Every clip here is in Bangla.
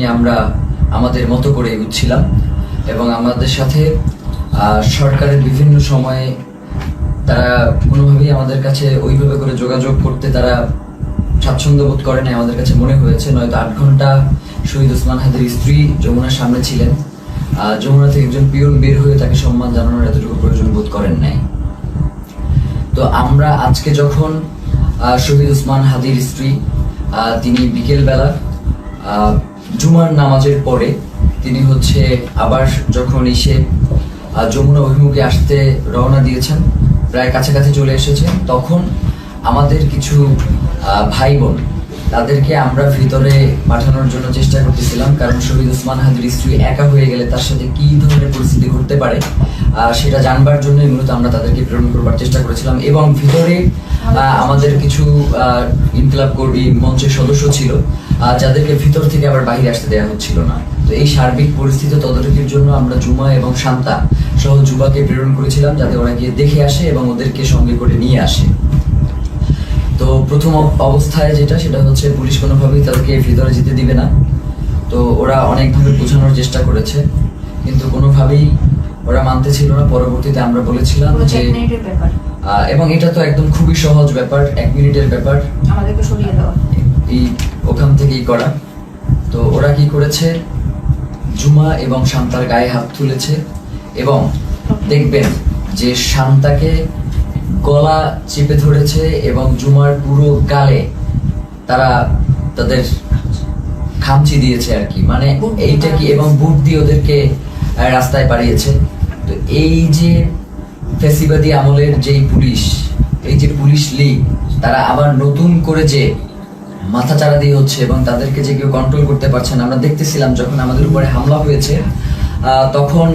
নিয়ে আমরা আমাদের মতো করে এগুচ্ছিলাম এবং আমাদের সাথে সরকারের বিভিন্ন সময়ে তারা কোনোভাবেই আমাদের কাছে ওইভাবে করে যোগাযোগ করতে তারা স্বাচ্ছন্দ্য বোধ করে নাই আমাদের কাছে মনে হয়েছে। নয়তো 8 ঘন্টা শহীদ ওসমান হাদির স্ত্রী যমুনার সামনে ছিলেন, যমুনা থেকে একজন পিয়ন বের হয়ে তাকে সম্মান জানানোর এতটুকু প্রয়োজন বোধ করেন নাই। তো আমরা আজকে যখন শহীদ ওসমান হাদির স্ত্রী তিনি বিকেলবেলা জুমার নামাজের পরে তিনি আবার যখন এসে যমুনা অভিমুখে আসতে রওনা দিয়েছেন, প্রায় কাছাকাছি চলে এসেছেন, তখন আমাদের কিছু ভাই বোন তাদেরকে আমরা ভিতরে পাঠানোর জন্য চেষ্টা করতেছিলাম, কারণ শহীদ ওসমান হাদির স্ত্রী একা হয়ে গেলে তার সাথে কি ধরনের পরিস্থিতি ঘটতে পারে সেটা জানবার জন্যই মূলত আমরা তাদেরকে প্রেরণ করবার চেষ্টা করেছিলাম। এবং ভিতরে আমাদের কিছু ইনকিলাব কর্মী মঞ্চের সদস্য ছিল যাদেরকে ভিতর থেকে আবার বাইরে আসতে দেওয়া হচ্ছিল না। তো এই সার্বিক পরিস্থিতি তদারকির জন্য আমরা জুমা এবং শান্তা সহ যুবাকে প্রেরণ করেছিলাম যাতে ওরা গিয়ে দেখে আসে এবং ওদেরকে সঙ্গে করে নিয়ে আসে। তো প্রথম অবস্থায় সেটা হচ্ছে পুলিশ কোনোভাবেই তাদেরকে ভিতরে যেতে দিবে না। তো ওরা অনেকভাবে বোঝানোর চেষ্টা করেছে কিন্তু কোনোভাবেই ওরা মানতে ছিল না। পরবর্তীতে আমরা বলেছিলাম যে এবং এটা তো একদম খুবই সহজ ব্যাপার, 1 মিনিটের ব্যাপার, আমাদেরকে সরিয়ে দেওয়া এই ওখান থেকেই করা। তো ওরা কি করেছে, জুমা এবং শান্তার গায়ে হাত তুলেছে এবং দেখবেন যে শান্তাকে গলা চেপে ধরেছে এবং জুমার পুরো গালে তারা তাদের খামচি দিয়েছে আর কি, মানে এইটা কি, এবং বুট দিয়ে ওদেরকে রাস্তায় পাঠিয়েছে। তো এই যে ফ্যাসিবাদী আমলের যেই পুলিশ, এই যে পুলিশ লীগ, তারা আবার নতুন করে যে মাথা চারা দিয়ে হচ্ছে এবং তাদেরকে যে কেউ কন্ট্রোল করতে পারছে না। আমরা দেখতেছিলাম যখন আমাদের উপরে হামলা হয়েছে তখন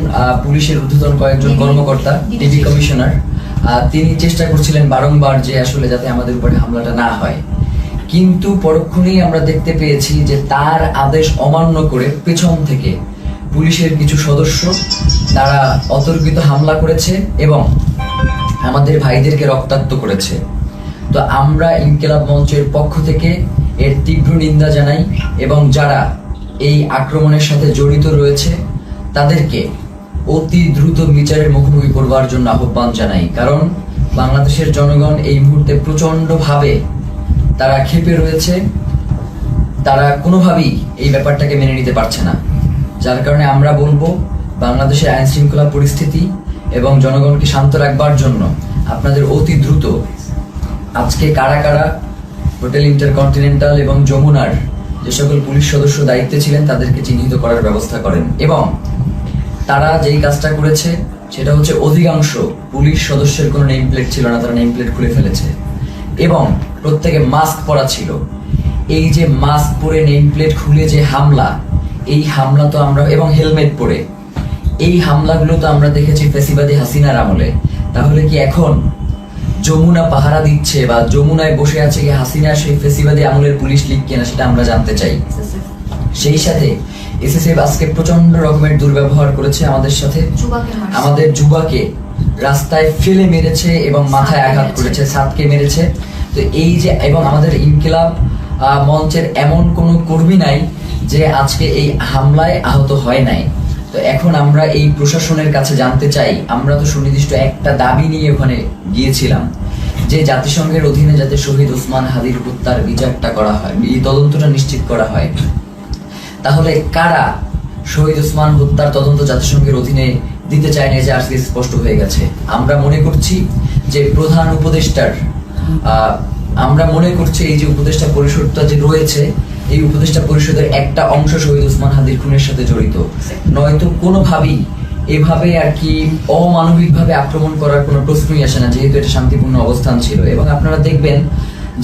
পুলিশের ঊর্ধ্বতন কয়েকজন কর্মকর্তা, ডিবি কমিশনার, তিনি চেষ্টা করছিলেন বারংবার যে আসলে যাতে আমাদের উপরে হামলাটা না হয়, কিন্তু পরক্ষণেই আমরা দেখতে পেয়েছি যে তার আদেশ অমান্য করে পেছন থেকে পুলিশের কিছু সদস্য তারা অতর্কিত হামলা করেছে এবং আমাদের ভাইদেরকে রক্তাক্ত করেছে। তো আমরা ইনকিলাব মঞ্চের পক্ষ থেকে এর তীব্র নিন্দা জানাই এবং যারা এই আক্রমণের সাথে জড়িত রয়েছে তাদেরকে অতি দ্রুত বিচারের মুখোমুখি করবার জন্য আহ্বান জানাই। কারণ বাংলাদেশের জনগণ এই মুহূর্তে প্রচন্ডভাবে তারা ক্ষেপে রয়েছে, তারা কোনোভাবেই এই ব্যাপারটাকে মেনে নিতে পারছে না। যার কারণে আমরা বলবো বাংলাদেশের আইন শৃঙ্খলা পরিস্থিতি এবং জনগণকে শান্ত রাখবার জন্য আপনাদের অতি দ্রুত আজকে কারা কারা হোটেল ইন্টারকন্টিনেন্টাল এবং যমুনার যে সকল পুলিশ সদস্য দায়িত্বে ছিলেন তাদেরকে চিহ্নিত করার ব্যবস্থা করেন। এবং তারা যেই কাজটা করেছে সেটা হচ্ছে অধিকাংশ পুলিশ সদস্যের কোনো নেম প্লেট ছিল না, তারা নেম প্লেট খুলে ফেলেছে এবং প্রত্যেকে মাস্ক পরা ছিল। এই যে মাস্ক পরে নেম প্লেট খুলে যে হামলা, এই হামলা তো আমরা, এবং হেলমেট পরে এই হামলাগুলো তো আমরা দেখেছি ফ্যাসিবাদী হাসিনার আমলে। তাহলে কি এখন যমুনা পাহারা দিচ্ছে বা যমুনায় বসে আছে কি হাসিনা সেই ফ্যাসিবাদী আমলের পুলিশ লীগ কিনা, সেটা আমরা জানতে চাই। সেই সাথে এসএসএফ আজকে প্রচন্ড রকমের দুর্ব্যবহার করেছে আমাদের সাথে, আমাদের যুবাকে রাস্তায় ফেলে মেরেছে এবং মাথায় আঘাত করেছে, ছাদকে মেরেছে। তো এই যে, এবং আমাদের ইনকিলাব মঞ্চের এমন কোনো কর্মী নাই যে আজকে এই হামলায় আহত হয় নাই। তো এখন আমরা এই প্রশাসনের কাছে জানতে চাই, আমরা তো সুনির্দিষ্ট একটা দাবি নিয়ে ওখানে গিয়েছিলাম যে জাতিসংঘের অধীনে যাতে শহীদ ওসমান হাদির হত্যার বিচারটা করা হয়, এই তদন্তটা নিশ্চিত করা হয়। তাহলে কারা শহীদ ওসমান হত্যার তদন্ত জাতিসংঘের অধীনে দিতে চায় না, যে আজকে স্পষ্ট হয়ে গেছে। আমরা মনে করছি যে প্রধান উপদেষ্টার, আমরা মনে করছি এই যে উপদেষ্টা পরিষদটা যে রয়েছে, এই উপদেষ্টা পরিষদের একটা অংশ শহীদ ওসমান হাদির খুনের সাথে জড়িত, নয়তো কোনোভাবেই এভাবে আর কি অমানবিকভাবে আক্রমণ করার কোনো প্রশ্নই আসে না, যেহেতু এটা শান্তিপূর্ণ অবস্থান ছিল। এবং আপনারা দেখবেন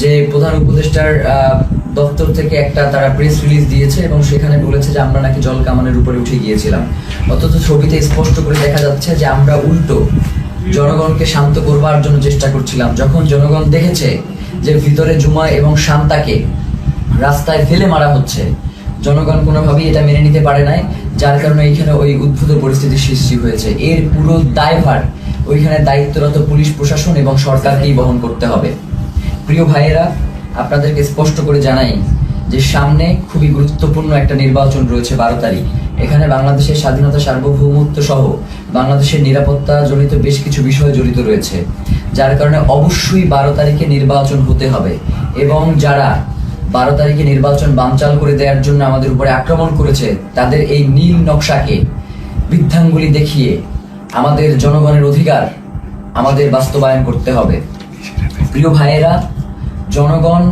যে প্রধান উপদেষ্টার দপ্তর থেকে একটা তারা প্রেস রিলিজ দিয়েছে এবং সেখানে বলেছে যে আমরা নাকি জল কামানের উপরে উঠে গিয়েছিলাম, অথচ ছবিতে স্পষ্ট করে দেখা যাচ্ছে যে আমরা উল্টো জনগণকে শান্ত করবার জন্য চেষ্টা করছিলাম। যখন জনগণ দেখেছে যে ভিতরে জুমা এবং শান্তাকে রাস্তায় ফেলে মারা হচ্ছে, জনগণ কোনোভাবেই এটা মেনে নিতে পারে নাই, যার কারণে এইখানে ওই উদ্ভূত পরিস্থিতির সৃষ্টি হয়েছে। এর পুরো দায়ভার ওইখানে দায়িত্বরত পুলিশ প্রশাসন এবং সরকারকেই বহন করতে হবে। প্রিয় ভাইয়েরা, আপনাদেরকে স্পষ্ট করে জানাই যে সামনে খুবই গুরুত্বপূর্ণ একটা নির্বাচন রয়েছে 12 তারিখ। এখানে বাংলাদেশের স্বাধীনতা, সার্বভৌমত্ব সহ বাংলাদেশের নিরাপত্তা জনিত বেশ কিছু বিষয় জড়িত রয়েছে, যার কারণে অবশ্যই 12 তারিখে নির্বাচন হতে হবে। এবং যারা 12 তারিখে নির্বাচন বানচাল করে দেওয়ার জন্য আমাদের উপরে আক্রমণ করেছে, তাদের এই নীল নকশাকে বৃদ্ধাঙ্গুলি দেখিয়ে আমাদের জনগণের অধিকার আমাদের বাস্তবায়ন করতে হবে। প্রিয় ভাইয়েরা, জনগণ,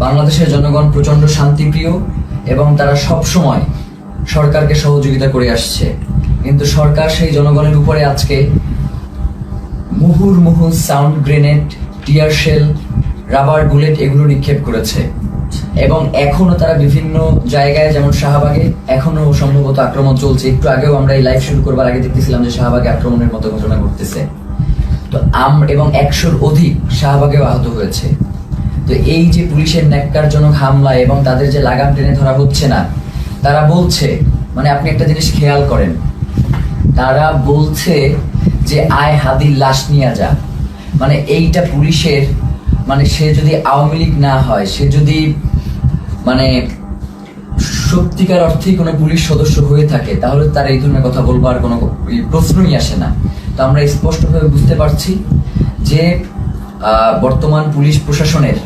বাংলাদেশের জনগণ প্রচন্ড শান্তিপ্রিয় এবং তারা সব সময় সরকারকে সহযোগিতা করে আসছে, কিন্তু সরকার সেই জনগণের উপরে আজকে মুহুর্মুহু sound grenade, tear shell, rubber bullet এগুলো নিক্ষেপ করেছে। এবং এখনো তারা বিভিন্ন জায়গায়, যেমন শাহবাগে এখনো সম্ভবত আক্রমণ চলছে। একটু আগেও আমরা এই লাইভ শুরু করবার আগে দেখতেছিলাম যে শাহবাগে আক্রমণের মতো ঘটনা ঘটতেছে। তো এবং 100-র অধিক শাহবাগেও আহত হয়েছে। তো এই যে পুলিশের ন্যাক্কারজনক হামলা এবং তাদের যে লাগাম টেনে ধরা হচ্ছে না, তারা বলছে, মানে আপনি একটা জিনিস খেয়াল করেন, তারা বলছে যে আয় হাদির লাশ নিয়ে যা। মানে এইটা পুলিশের, মানে সে যদি আওয়ামী লীগ না হয়, সে যদি মানে সত্যিকার অর্থেই কোনো পুলিশ সদস্য হয়ে থাকে, তাহলে তার এই ধরনের কথা বলবার কোনো প্রশ্নই আসে না। তো আমরা স্পষ্টভাবে বুঝতে পারছি যে বর্তমান পুলিশ প্রশাসনের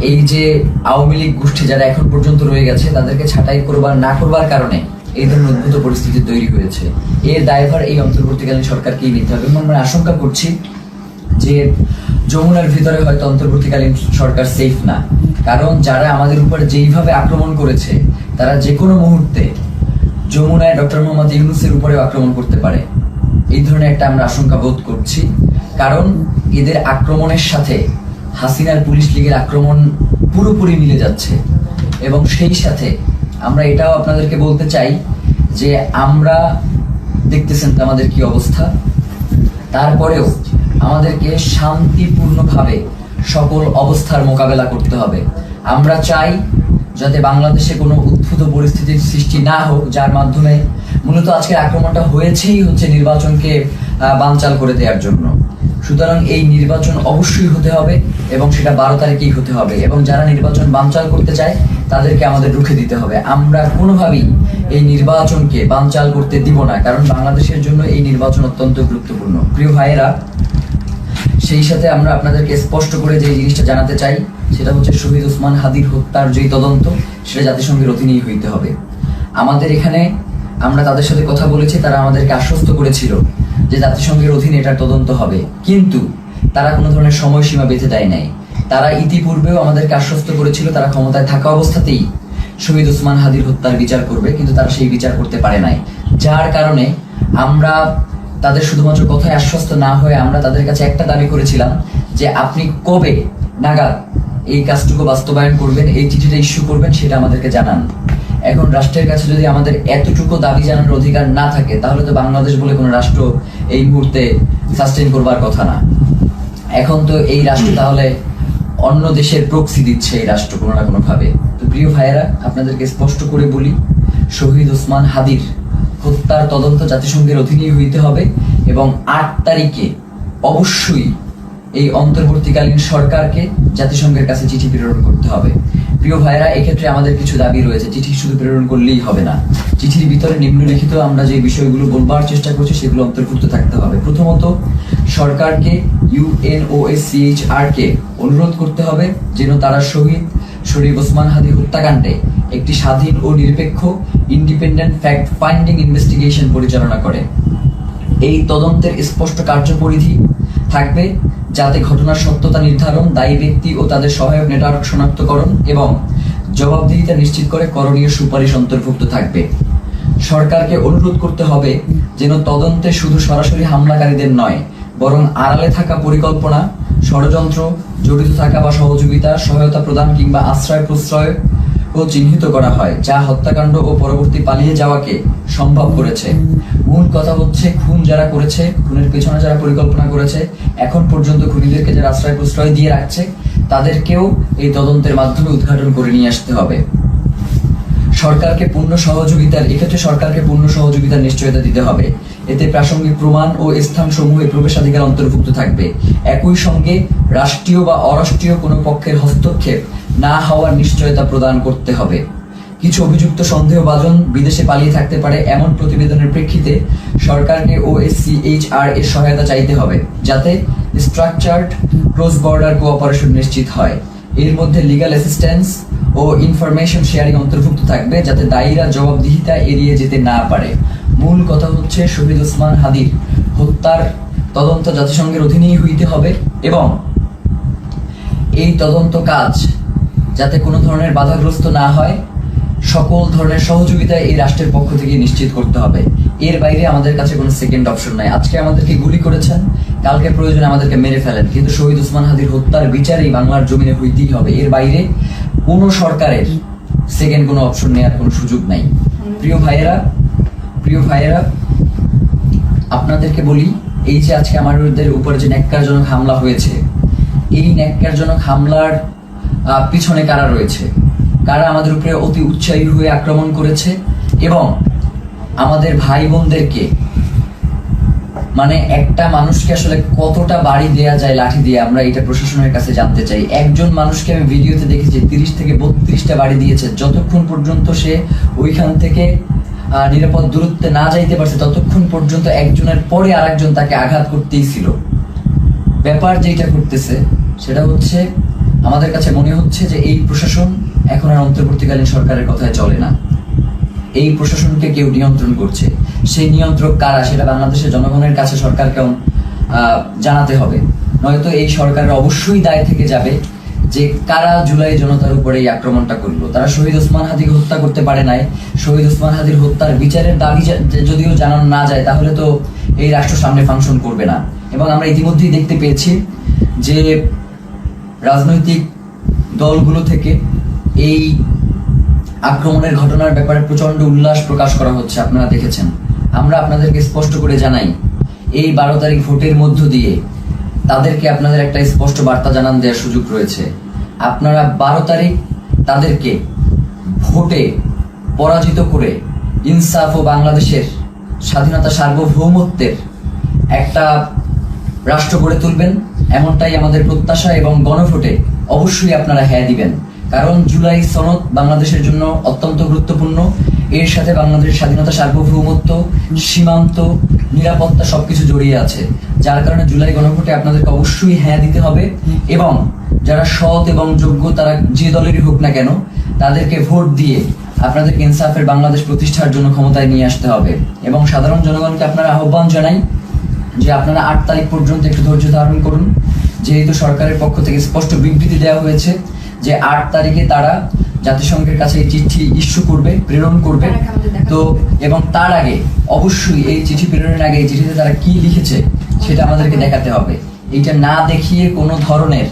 এই যে আওয়ামী লীগ গোষ্ঠী যারা এখন পর্যন্ত রয়ে গেছে, তাদেরকে ছাঁটাই করবার না করবার কারণে এই ধরনের উদ্ভূত পরিস্থিতি তৈরি হয়েছে। এর দায়ভার এই অন্তর্বর্তীকালীন সরকারকেই নিতে হবে। এবং আমরা আশঙ্কা করছি যে যমুনার ভিতরে হয়তো অন্তর্বর্তীকালীন সরকার সেফ না, কারণ যারা আমাদের উপরে যেইভাবে আক্রমণ করেছে, তারা যে কোনো মুহূর্তে যমুনায় ডক্টর মোহাম্মদ ইউনূসের উপরে আক্রমণ করতে পারে। এই ধরনের একটা আমরা আশঙ্কা বোধ করছি, কারণ এদের আক্রমণের সাথে হাসিনার পুলিশ লীগের আক্রমণ পুরোপুরি মিলে যাচ্ছে। এবং সেই সাথে আমরা এটাও আপনাদেরকে বলতে চাই যে আমরা দেখতেছেন তো আমাদের কি অবস্থা, তারপরেও আমাদেরকে শান্তিপূর্ণভাবে সকল অবস্থার মোকাবেলা করতে হবে। আমরা চাই যাতে বাংলাদেশে কোনো উদ্ভূত পরিস্থিতির সৃষ্টি না হোক, যার মাধ্যমে মূলত আজকের আক্রমণটা হয়েছেই হচ্ছে নির্বাচনকে বানচাল করে দেওয়ার জন্য। সুতরাং এই নির্বাচন অবশ্যই হতে হবে এবং সেটা 12 তারিখেই হতে হবে। এবং যারা নির্বাচন বানচাল করতে চায় তাদেরকে আমাদের রুখে দিতে হবে। আমরা কোনোভাবেই এই নির্বাচনকে বানচাল করতে দিব না, কারণ বাংলাদেশের জন্য এই নির্বাচন অত্যন্ত গুরুত্বপূর্ণ। প্রিয় ভাইয়েরা, সেই সাথে আমরা আপনাদেরকে স্পষ্ট করে যে জিনিসটা জানাতে চাই, সেটা হচ্ছে শহীদ ওসমান হাদির হত্যার যে তদন্ত, সেটা জাতিসংঘের অধীনেই হইতে হবে। আমাদের এখানে আমরা তাদের সাথে কথা বলেছি, তারা আমাদেরকে আশ্বস্ত করেছিল যে জাতিসংঘের অধীনে এটার তদন্ত হবে, কিন্তু তারা কোনো ধরনের সময়সীমা বেঁধে দেয় নাই। তারা ইতিপূর্বেও আমাদেরকে আশ্বস্ত করেছিল তারা ক্ষমতায় থাকা অবস্থাতেই শহীদ ওসমান হাদির হত্যার বিচার করবে, কিন্তু তারা সেই বিচার করতে পারে নাই। যার কারণে আমরা তাদের শুধুমাত্র কথায় আশ্বস্ত না হয়ে আমরা তাদের কাছে একটা দাবি করেছিলাম যে আপনি কবে নাগাদ এই কাজটুকু বাস্তবায়ন করবেন, এই চিঠিটা ইস্যু করবেন, সেটা আমাদেরকে জানান। এখন রাষ্ট্রের কাছে যদি আমাদের এতটুকু দাবি জানানোর অধিকার না থাকে, তাহলে তো বাংলাদেশ বলে কোনো রাষ্ট্র এই মুহূর্তে সাস্টেইন করবার কথা না। এখন তো এই রাষ্ট্র তাহলে অন্য দেশের প্রক্সি দিচ্ছে এই রাষ্ট্র কোনো না কোনো ভাবে। তো প্রিয় ভাইয়েরা, আপনাদেরকে স্পষ্ট করে বলি, শহীদ ওসমান হাদির হত্যার তদন্ত জাতিসংঘের অধীনেই হইতে হবে এবং 8 তারিখে অবশ্যই এই অন্তর্বর্তীকালীন সরকারকে জাতিসংঘের কাছে চিঠি প্রেরণ করতে হবে। প্রিয় ভাইরা, এক্ষেত্রে আমাদের কিছু দাবি রয়েছে। চিঠি শুধু প্রেরণ করলেই হবে না, চিঠির ভিতরে নিম্নলিখিত আমরা যে বিষয়গুলো বলবার চেষ্টা করছি সেগুলো অন্তর্ভুক্ত থাকতে হবে। প্রথমত, সরকারকে UNOSCHR কে অনুরোধ করতে হবে যেন তারা শহীদ ওসমান হাদি হত্যাকাণ্ডে একটি স্বাধীন ও নিরপেক্ষ ইন্ডিপেন্ডেন্ট ফ্যাক্ট ফাইন্ডিং ইনভেস্টিগেশন পরিচালনা করে। এই তদন্তের স্পষ্ট কার্যপরিধি থাকবে যাতে ঘটনার সত্যতা নির্ধারণ, দায়ী ব্যক্তি ও তাদের সহায়ক নেটওয়ার্ক শনাক্তকরণ এবং জবাবদিহিতা নিশ্চিত করে করণীয় সুপারিশ অন্তর্ভুক্ত থাকবে। সরকারকে অনুরোধ করতে হবে যেন তদন্তে শুধু সরাসরি হামলাকারীদের নয়, বরং আড়ালে থাকা পরিকল্পনা, ষড়যন্ত্র, জড়িত থাকা বা সহযোগিতা, সহায়তা প্রদান কিংবা আশ্রয় প্রশ্রয় ও চিহ্নিত করা হয়, যা হত্যাকাণ্ড ও পরবর্তী পালিয়ে যাওয়াকে সম্ভব করেছে। মূল কথা হচ্ছে, খুন যারা করেছে, খুনের পেছনে যারা পরিকল্পনা করেছে, এখন পর্যন্ত খুনিদেরকে যারা আশ্রয় প্রশ্রয় দিয়ে রাখছে, তাদেরকেও এই তদন্তের মাধ্যমে উদ্ঘাটন করে নিয়ে আসতে হবে। সরকারকে পূর্ণ সহযোগিতার নিশ্চয়তা দিতে হবে। এতে প্রাসঙ্গিক প্রমাণ ও স্থানসমূহে প্রবেশাধিকার অন্তর্ভুক্ত থাকবে। একই সঙ্গে রাষ্ট্রীয় বা অরাষ্ট্রীয় কোনো পক্ষের হস্তক্ষেপ না হওয়ার নিশ্চয়তা প্রদান করতে হবে। কিছু অভিযুক্ত সন্দেহভাজন বিদেশে পালিয়ে থাকতে পারে এমন প্রতিবেদনের প্রেক্ষিতে সরকারকে OSCHR এর সহায়তা চাইতে হবে, যাতে স্ট্রাকচার্ড ক্রস বর্ডার কোঅপারেশন নিশ্চিত হয়। এর মধ্যে লিগ্যাল অ্যাসিস্ট্যান্স ও ইনফরমেশন শেয়ারিং অন্তর্ভুক্ত থাকবে, যাতে দায়ীরা জবাবদিহিতা এড়িয়ে যেতে না পারে। মূল কথা হচ্ছে শহীদ ওসমান হাদির হত্যার তদন্ত জাতিসংঘের অধীনেই হইতে হবে এবং এই তদন্ত কাজ যাতে কোনো ধরনের বাধাগ্রস্ত না হয়, সকল ধরনের সহযোগিতা এই রাষ্ট্রের পক্ষ থেকে নিশ্চিত করতে হবে। এর বাইরে আমাদের কাছে কোনো সেকেন্ড অপশন নাই। আজকে আমাদেরকে গুলি করেছেন, কালকে প্রয়োজনে আমাদেরকে মেরে ফেলেন, কিন্তু শহীদ ওসমান হাদির হত্যার বিচারই বাংলার জমিনে হইতেই হবে। এর বাইরে কোনো সরকারের সেকেন্ড কোনো অপশন নেওয়ার কোনো সুযোগ নাই। প্রিয় ভাইয়েরা, আপনাদেরকে বলি, এই যে আজকে আমাদের উপরে যে ন্যাক্কারজনক হামলা হয়েছে, এই ন্যাক্কারজনক হামলার পিছনে কারা রয়েছে, কারা আমাদের উপরে অতি উৎসাহী হয়ে আক্রমণ করেছে এবং আমাদের ভাই বোনদেরকে, মানে একটা মানুষকে আসলে কতটা বাড়ি দেয়া যায় লাঠি দিয়ে, আমরা এটা প্রশাসনের কাছে জানতে চাই। একজন মানুষকে আমি ভিডিওতে দেখেছি 30 থেকে 32টা বাড়ি দিয়েছে, যতক্ষণ পর্যন্ত সে ওইখান থেকে নিরাপদ দূরত্বে না যাইতে পারছে ততক্ষণ পর্যন্ত একজনের পরে আরেকজন তাকে আঘাত করতেই ছিল। ব্যাপার যেটা করতেছে সেটা হচ্ছে, আমাদের কাছে মনে হচ্ছে যে এই প্রশাসন এখন আর অন্তর্বর্তীকালীন সরকারের কথায় চলে না। এই প্রশাসনকে কেউ নিয়ন্ত্রণ করছে। সেই নিয়ন্ত্রক কারা সেটা বাংলাদেশের জনগণের কাছে সরকারকে জানাতে হবে, নয়তো এই সরকারের অবশ্যই দায় থেকে যাবে যে কারা জুলাই জনতার উপরে এই আক্রমণটা করলো। তারা শহীদ ওসমান হাদিকে হত্যা করতে পারে নাই। শহীদ ওসমান হাদির হত্যার বিচারের দাবি যদিও জানানো না যায়, তাহলে তো এই রাষ্ট্র সামনে ফাংশন করবে না। এবং আমরা ইতিমধ্যেই দেখতে পেয়েছি যে রাজনৈতিক দলগুলো থেকে এই আক্রমণের ঘটনার ব্যাপারে প্রচন্ড উল্লাস প্রকাশ করা হচ্ছে, আপনারা দেখেছেন। আমরা আপনাদেরকে স্পষ্ট করে জানাই, এই 12 তারিখ ভোটের মধ্য দিয়ে তাদেরকে আপনাদের একটা স্পষ্ট বার্তা জানান দেওয়ার সুযোগ রয়েছে। আপনারা 12 তারিখ তাদেরকে ভোটে পরাজিত করে ইনসাফ ও বাংলাদেশের স্বাধীনতা সার্বভৌমত্বের একটা রাষ্ট্র গড়ে তুলবেন, এমনটাই আমাদের প্রত্যাশা। এবং গণভোটে অবশ্যই আপনারা হ্যাঁ দিবেন, কারণ জুলাই সনদ বাংলাদেশের জন্য অত্যন্ত গুরুত্বপূর্ণ। এর সাথে বাংলাদেশের স্বাধীনতা সার্বভৌমত্ব, সীমান্ত, নিরাপত্তা সবকিছু জড়িয়ে আছে। যার কারণে জুলাই গণভোটে আপনাদেরকে অবশ্যই হ্যাঁ দিতে হবে এবং যারা সৎ এবং যোগ্য, তারা যে দলেরই হোক না কেন, তাদেরকে ভোট দিয়ে আপনাদেরকে ইনসাফের বাংলাদেশ প্রতিষ্ঠার জন্য ক্ষমতায় নিয়ে আসতে হবে। এবং সাধারণ জনগণকে আপনারা আহ্বান জানাই যে আপনারা 8 তারিখ পর্যন্ত একটু ধৈর্য ধারণ করুন, যেহেতু সরকারের পক্ষ থেকে স্পষ্ট বিবৃতি দেওয়া হয়েছে যে 8 তারিখে তারা জাতিসংঘের কাছে এই চিঠি ইস্যু করবে, প্রেরণ করবে। তো এবং তার আগে অবশ্যই এই চিঠি প্রেরণের আগে এই চিঠিতে তারা কি লিখেছে সেটা আমাদেরকে দেখাতে হবে। এইটা না দেখিয়ে কোনো ধরনের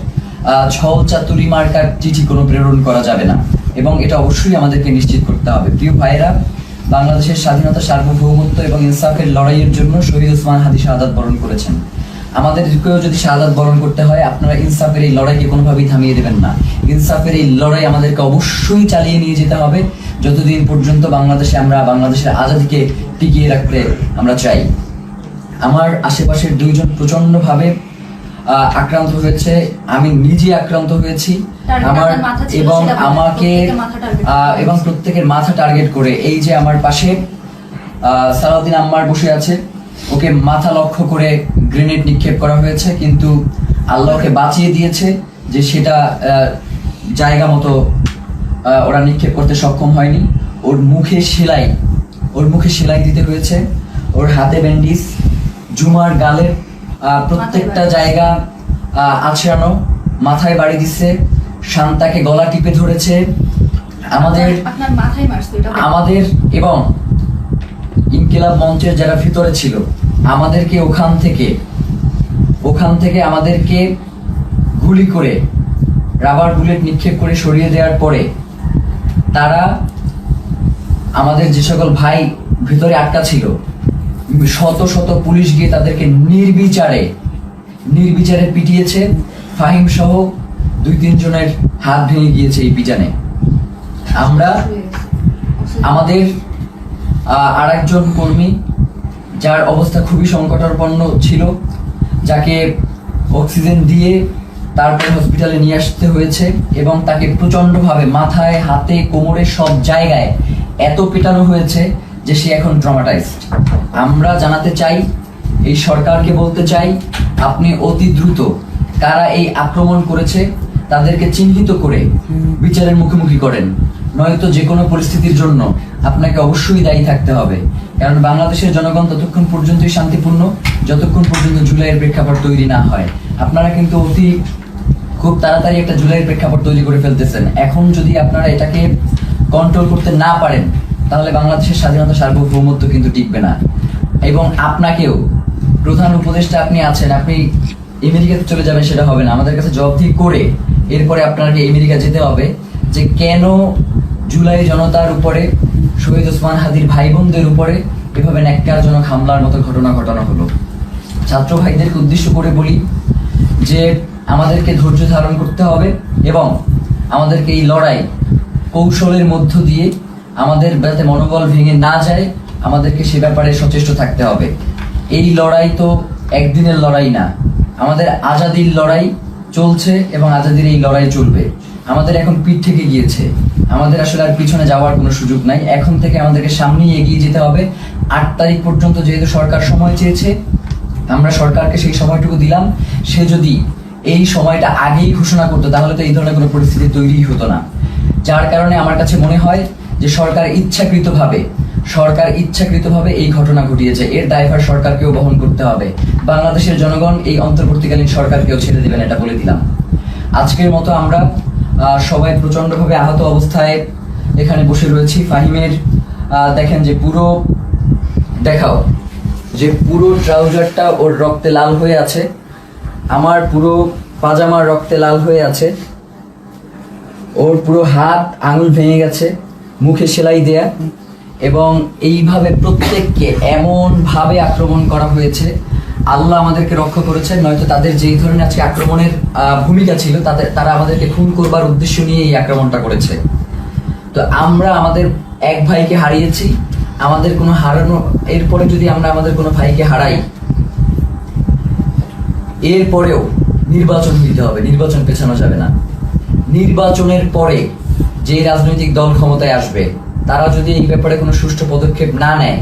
ছল চাতুরি মার্কার চিঠি কোনো প্রেরণ করা যাবে না এবং এটা অবশ্যই আমাদেরকে নিশ্চিত করতে হবে। প্রিয় ভাইয়েরা, বাংলাদেশের স্বাধীনতা, সার্বভৌমত্ব এবং ইনসাফের লড়াইয়ের জন্য শহীদ ওসমান হাদি শাহাদাত বরণ করেছেন। আমাদেরকেও যদি শাহাদাত বরণ করতে হয়, আপনারা ইনসাফের এই লড়াইকে কোনোভাবেই থামিয়ে দেবেন না। ইনসাফের এই লড়াই আমাদেরকে অবশ্যই চালিয়ে নিয়ে যেতে হবে যতদিন পর্যন্ত বাংলাদেশে আমরা বাংলাদেশের আজাদিকে টিকিয়ে রাখতে আমরা চাই। আমার আশেপাশের 2 জন প্রচন্ডভাবে আক্রান্ত হয়েছে, আমি নিজে আক্রান্ত হয়েছি। আমার এবং আমাকে এবং প্রত্যেকের মাথা টার্গেট করে, এই যে আমার পাশে সালাউদ্দিন আম্মার বসে আছে, ওকে মাথা লক্ষ্য করে গ্রেনেড নিক্ষেপ করা হয়েছে, কিন্তু আল্লাহকে বাঁচিয়ে দিয়েছে যে সেটা জায়গা মতো ওরা নিক্ষেপ করতে সক্ষম হয়নি। ওর মুখে সেলাই দিতে হয়েছে, ওর হাতে ব্যান্ডিজ, জুমার গালের প্রত্যেকটা জায়গা আছড়ানো, মাথায় বাড়ি দিচ্ছে, শান্তাকে গলা টিপে ধরেছে। আমাদের এবং ইনকিলাব মঞ্চের যারা ভিতরে ছিল, আমাদেরকে ওখান থেকে আমাদেরকে গুলি করে, রাবার বুলেট নিক্ষেপ করে সরিয়ে দেওয়ার পরে তারা আমাদের যে সকল ভাই ভিতরে আটকা ছিল, শত শত পুলিশ গিয়ে তাদেরকে নির্বিচারে পিটিয়েছে। ফাহিম সহ 2-3 জনের হাত ভেঙে গিয়েছে এই পিটানে। আমরা আমাদের আরেকজন কর্মী, যার অবস্থা খুবই সংকটাপন্ন ছিল, যাকে অক্সিজেন দিয়ে তারপরে হসপিটালে নিয়ে আসতে হয়েছে এবং তাকে প্রচন্ডভাবে মাথায়, হাতে, কোমরে সব জায়গায় এত পেটানো হয়েছে যে সে এখন ট্রমাটাইজড। আমরা জানাতে চাই, এই সরকারকে বলতে চাই, আপনি অতি দ্রুত কারা এই আক্রমণ করেছে তাদেরকে চিহ্নিত করে বিচারের মুখোমুখি করেন, নয়তো যে কোনো পরিস্থিতির জন্য আপনাকে অবশ্যই দায়ী থাকতে হবে। কারণ বাংলাদেশের জনগণ ততক্ষণ পর্যন্তই শান্তিপূর্ণ যতক্ষণ পর্যন্ত জুলাইয়ের প্রেক্ষাপট তৈরি না হয়। আপনারা কিন্তু খুব তাড়াতাড়ি একটা জুলাইয়ের প্রেক্ষাপট তৈরি করে ফেলতেছেন। এখন যদি আপনারা এটাকে কন্ট্রোল করতে না পারেন তাহলে বাংলাদেশের স্বাধীনতা, সার্বভৌমত্ব কিন্তু টিকবে না। এবং আপনাকেও, প্রধান উপদেষ্টা আপনি আছেন, আপনি আমেরিকাতে চলে যাবেন সেটা হবে না। আমাদের কাছে জবাবদিহি করে এরপরে আপনাকে আমেরিকা যেতে হবে যে কেন জুলাই জনতার উপরে, শহীদ ওসমান হাদির ভাই বোনদের উপরে এভাবে ন্যাক্কারজনক হামলার মতো ঘটনা ঘটানো হলো। ছাত্র ভাইদেরকে উদ্দেশ্য করে বলি যে আমাদেরকে ধৈর্য ধারণ করতে হবে এবং আমাদেরকে এই লড়াই কৌশলের মধ্য দিয়ে আমাদের যাতে মনোবল ভেঙে না যায় আমাদেরকে সে ব্যাপারে সচেষ্ট থাকতে হবে। এই লড়াই তো একদিনের লড়াই না, আমাদের আজাদির লড়াই চলছে এবং আজাদির এই লড়াই চলবে। আমাদের এখন পিঠ থেকে গিয়েছে, আমাদের আসলে আর পিছনে যাওয়ার কোনো সুযোগ নাই। এখন থেকে আমাদেরকে সামনেই এগিয়ে যেতে হবে। 8 তারিখ পর্যন্ত যেহেতু সরকার সময় চেয়েছে, আমরা সরকারকে সেই সময়টুকু দিলাম। সে যদি এই সময়টা আগেই ঘোষণা করতো তাহলে তো এই ধরনের কোনো পরিস্থিতি তৈরি হতো না। যার কারণে আমার কাছে মনে হয় যে সরকার ইচ্ছাকৃতভাবে এই ঘটনা ঘটিয়েছে। এর দায়ভার সরকারকেও বহন করতে হবে। বাংলাদেশের জনগণ এই অন্তর্বর্তীকালীন সরকারকেও ছেড়ে দেবেন, এটা বলে দিলাম। আজকের মতো আমরা সবাই প্রচন্ডভাবে আহত অবস্থায় এখানে বসে রয়েছি। ফাহিমের দেখেন যে পুরো ট্রাউজারটা ওর রক্তে লাল হয়ে আছে, আমার পুরো পাজামার রক্তে লাল হয়ে আছে, ওর পুরো হাত আঙুল ভেঙে গেছে, মুখে সেলাই দেয়া, এবং এইভাবে প্রত্যেককে এমন ভাবে আক্রমণ করা হয়েছে। আল্লাহ আমাদেরকে রক্ষা করেছেন, নয়তো তাদের যেই ধরনের আজকে আক্রমণের ভূমিকা ছিল তারা আমাদেরকে খুন করবার উদ্দেশ্য নিয়ে এই আক্রমণটা করেছে। তো আমরা আমাদের এক ভাইকে হারিয়েছি, আমাদের কোনো হারানো, এরপরে যদি আমরা আমাদের কোনো ভাইকে হারাই, এরপরেও নির্বাচন দিতে হবে, নির্বাচন পেছানো যাবে না। নির্বাচনের পরে যে রাজনৈতিক দল ক্ষমতায় আসবে তারা যদি এই ব্যাপারে কোনো সুষ্ঠু পদক্ষেপ না নেয়,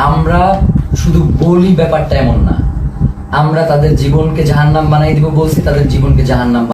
আমরা শুধু বলি ব্যাপারটা এমন না, আমরা তাদের জীবনকে জাহান্নাম বানাই দিব বলছি, তাদের জীবনকে জাহান্নাম